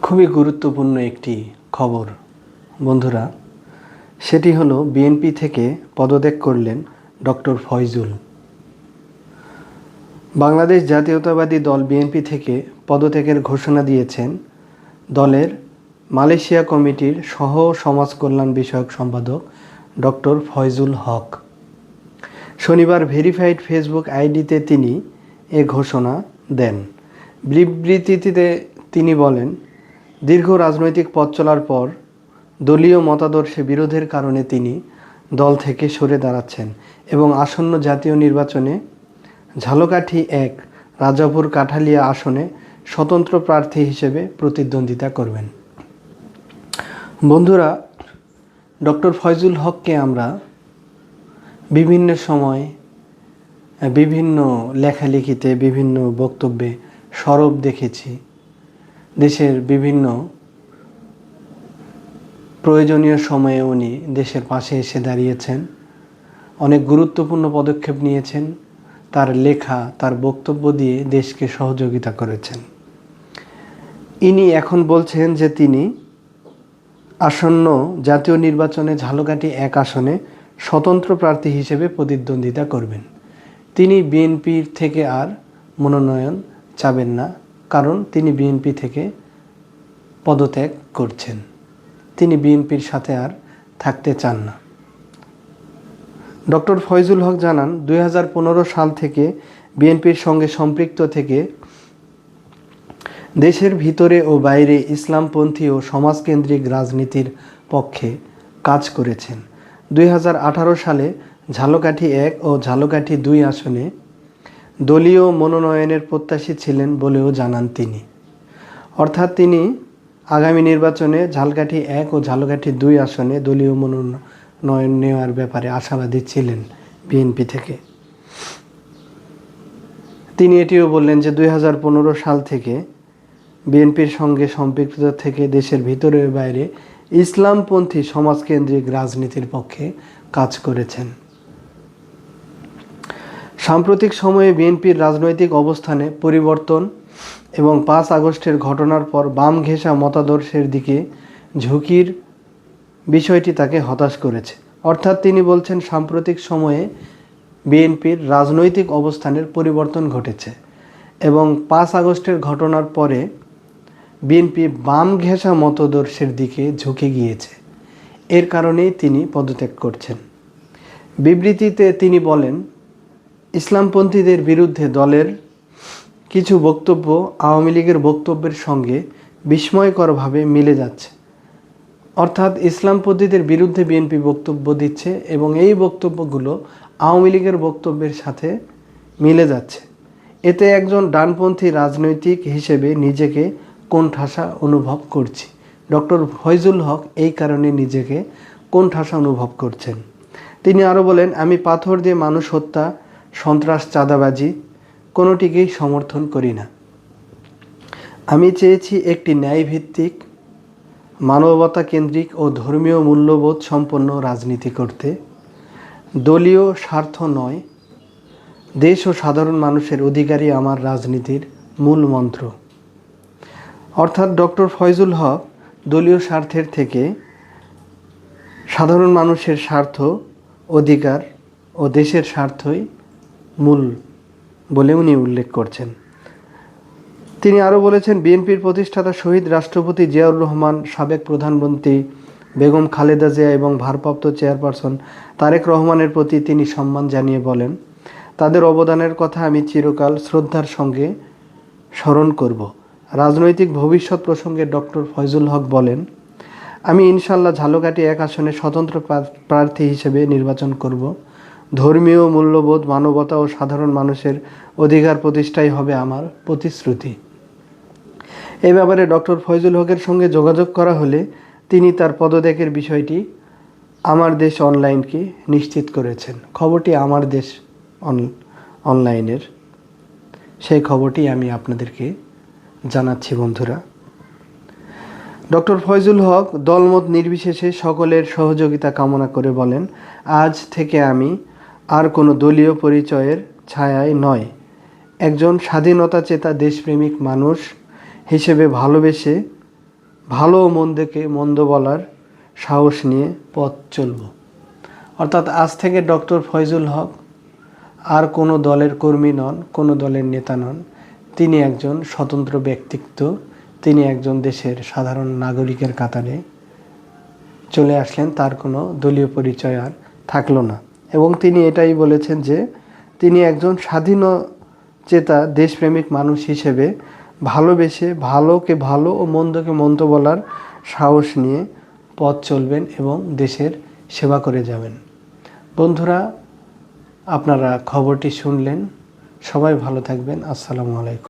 খুবই গুরুত্বপূর্ণ একটি খবর বন্ধুরা, সেটি হলো বিএনপি থেকে পদত্যাগ করলেন ডক্টর ফয়জুল। বাংলাদেশ জাতীয়তাবাদী দল বিএনপি থেকে পদত্যাগের ঘোষণা দিয়েছেন দলের মালয়েশিয়া কমিটির সহ সমাজ কল্যাণ বিষয়ক সম্পাদক ডক্টর ফয়জুল হক। শনিবার ভেরিফাইড ফেসবুক আইডিতে তিনি এ ঘোষণা দেন। বিবৃতিতে তিনি বলেন, দীর্ঘ রাজনৈতিক পথ চলার পর দলীয় মতাদর্শে বিরোধের কারণে তিনি দল থেকে সরে দাঁড়াচ্ছেন এবং আসন্ন জাতীয় নির্বাচনে ঝালকাঠি ১ রাজাপুর কাঠালিয়া আসনে স্বতন্ত্র প্রার্থী হিসেবে প্রতিদ্বন্দ্বিতা করবেন। বন্ধুরা, ডক্টর ফয়জুল হককে আমরা বিভিন্ন সময় বিভিন্ন লেখালেখিতে বিভিন্ন বক্তব্যে সরব দেখেছি। দেশের বিভিন্ন প্রয়োজনীয় সময়ে উনি দেশের পাশে এসে দাঁড়িয়েছেন, অনেক গুরুত্বপূর্ণ পদক্ষেপ নিয়েছেন, তার লেখা তার বক্তব্য দিয়ে দেশকে সহযোগিতা করেছেন। ইনি এখন বলছেন যে তিনি আসন্ন জাতীয় নির্বাচনে ঝালকাঠি ১ আসনে স্বতন্ত্র প্রার্থী হিসেবে প্রতিদ্বন্দ্বিতা করবেন। তিনি বিএনপির থেকে আর মনোনয়ন চাবেন না, কারণ তিনি বিএনপি থেকে পদত্যাগ করছেন। তিনি বিএনপির সাথে আর থাকতে চান না। ডক্টর ফয়জুল হক জানান, ২০১৫ সাল থেকে বিএনপির সঙ্গে সম্পৃক্ত থেকে দেশের ভিতরে ও বাইরে ইসলামপন্থী ও সমাজকেন্দ্রিক রাজনীতির পক্ষে কাজ করেছেন। ২০১৮ সালে ঝালকাঠি ১ ও ঝালকাঠি ২ আসনে দলীয় মনোনয়নের প্রত্যাশী ছিলেন বলেও জানান তিনি। অর্থাৎ তিনি আগামী নির্বাচনে ঝালকাঠি ১ ও ঝালকাঠি ২ আসনে দলীয় মনোনয়ন নেওয়ার ব্যাপারে আশাবাদী ছিলেন বিএনপি থেকে। তিনি এটিও বললেন যে ২০১৫ সাল থেকে বিএনপির সঙ্গে সম্পৃক্ত থেকে দেশের ভিতরে ও বাইরে ইসলামপন্থী সমাজকেন্দ্রিক রাজনীতির পক্ষে কাজ করেছেন। সাম্প্রতিক সময়ে বিএনপির রাজনৈতিক অবস্থানে পরিবর্তন এবং ৫ আগস্টের ঘটনার পর বাম ঘেঁষা মতাদর্শের দিকে ঝুঁকির বিষয়টি তাকে হতাশ করেছে। অর্থাৎ তিনি বলছেন, সাম্প্রতিক সময়ে বিএনপির রাজনৈতিক অবস্থানের পরিবর্তন ঘটেছে এবং ৫ আগস্টের ঘটনার পরে বিএনপি বাম ঘেঁষা মতাদর্শের দিকে ঝুঁকে গিয়েছে। এর কারণেই তিনি পদত্যাগ করছেন। বিবৃতিতে তিনি বলেন, ইসলামপন্থীদের বিরুদ্ধে দলের কিছু বক্তব্য আওয়ামী লীগের বক্তব্যের সঙ্গে বিস্ময়করভাবে মিলে যাচ্ছে। অর্থাৎ ইসলামপন্থীদের বিরুদ্ধে বিএনপি বক্তব্য দিচ্ছে এবং এই বক্তব্যগুলো আওয়ামী লীগের বক্তব্যের সাথে মিলে যাচ্ছে। এতে একজন ডানপন্থী রাজনৈতিক হিসেবে নিজেকে কোণঠাসা অনুভব করছি। ডক্টর ফয়জুল হক এই কারণে নিজেকে কোণঠাসা অনুভব করছেন। তিনি আরও বলেন, আমি পাথর দিয়ে মানুষ হত্যা, সন্ত্রাস, চাঁদাবাজি কোনোটিকেই সমর্থন করি না। আমি চেয়েছি একটি ন্যায়ভিত্তিক, মানবতা কেন্দ্রিক ও ধর্মীয় মূল্যবোধ সম্পন্ন রাজনীতি করতে। দলীয় স্বার্থ নয়, দেশ ও সাধারণ মানুষের অধিকারই আমার রাজনীতির মূল মন্ত্র। অর্থাৎ ডক্টর ফয়জুল হক দলীয় স্বার্থের থেকে সাধারণ মানুষের স্বার্থ, অধিকার ও দেশের স্বার্থই মূল বলে উনি উল্লেখ করছেন। তিনি আরও বলেছেন, বিএনপির প্রতিষ্ঠাতা শহীদ রাষ্ট্রপতি জিয়াউর রহমান, সাবেক প্রধানমন্ত্রী বেগম খালেদা জিয়া এবং ভারপ্রাপ্ত চেয়ারপারসন তারেক রহমানের প্রতি তিনি সম্মান জানিয়ে বলেন, তাদের অবদানের কথা আমি চিরকাল শ্রদ্ধার সঙ্গে স্মরণ করব। রাজনৈতিক ভবিষ্যৎ প্রসঙ্গে ডক্টর ফয়জুল হক বলেন, আমি ইনশাল্লাহ ঝালকাঠি ১ আসনে স্বতন্ত্র প্রার্থী হিসেবে নির্বাচন করব। ধর্মীয় মূল্যবোধ, মানবতা ও সাধারণ মানুষের অধিকার প্রতিষ্ঠাই হবে আমার প্রতিশ্রুতি। এ ব্যাপারে ডক্টর ফয়জুল হকের সঙ্গে যোগাযোগ করা হলে তিনি তার পদত্যাগের বিষয়টি আমার দেশ অনলাইনকে নিশ্চিত করেছেন। খবরটি আমার দেশ অনলাইনের, সেই খবরটি আমি আপনাদেরকে জানাচ্ছি বন্ধুরা। ডক্টর ফয়জুল হক দলমত নির্বিশেষে সকলের সহযোগিতা কামনা করে বলেন, আজ থেকে আমি আর কোনো দলীয় পরিচয়ের ছায়ায় নয়, একজন স্বাধীনতাচেতা দেশপ্রেমিক মানুষ হিসেবে ভালোবেসে ভালো ও মন্দকে মন্দ বলার সাহস নিয়ে পথ চলব। অর্থাৎ আজ থেকে ডক্টর ফয়জুল হক আর কোনো দলের কর্মী নন, কোনো দলের নেতা নন। তিনি একজন স্বতন্ত্র ব্যক্তিত্ব, তিনি একজন দেশের সাধারণ নাগরিকের কাতারে চলে আসলেন, তার কোনো দলীয় পরিচয় আর থাকলো না। এবং তিনি এটাই বলেছেন যে তিনি একজন স্বাধীনচেতা দেশপ্রেমিক মানুষ হিসেবে ভালোবেসে ভালোকে ভালো ও মন্দকে মন্দ বলার সাহস নিয়ে পথ চলবেন এবং দেশের সেবা করে যাবেন। বন্ধুরা, আপনারা খবরটি শুনলেন, সবাই ভালো থাকবেন। আসসালামু আলাইকুম।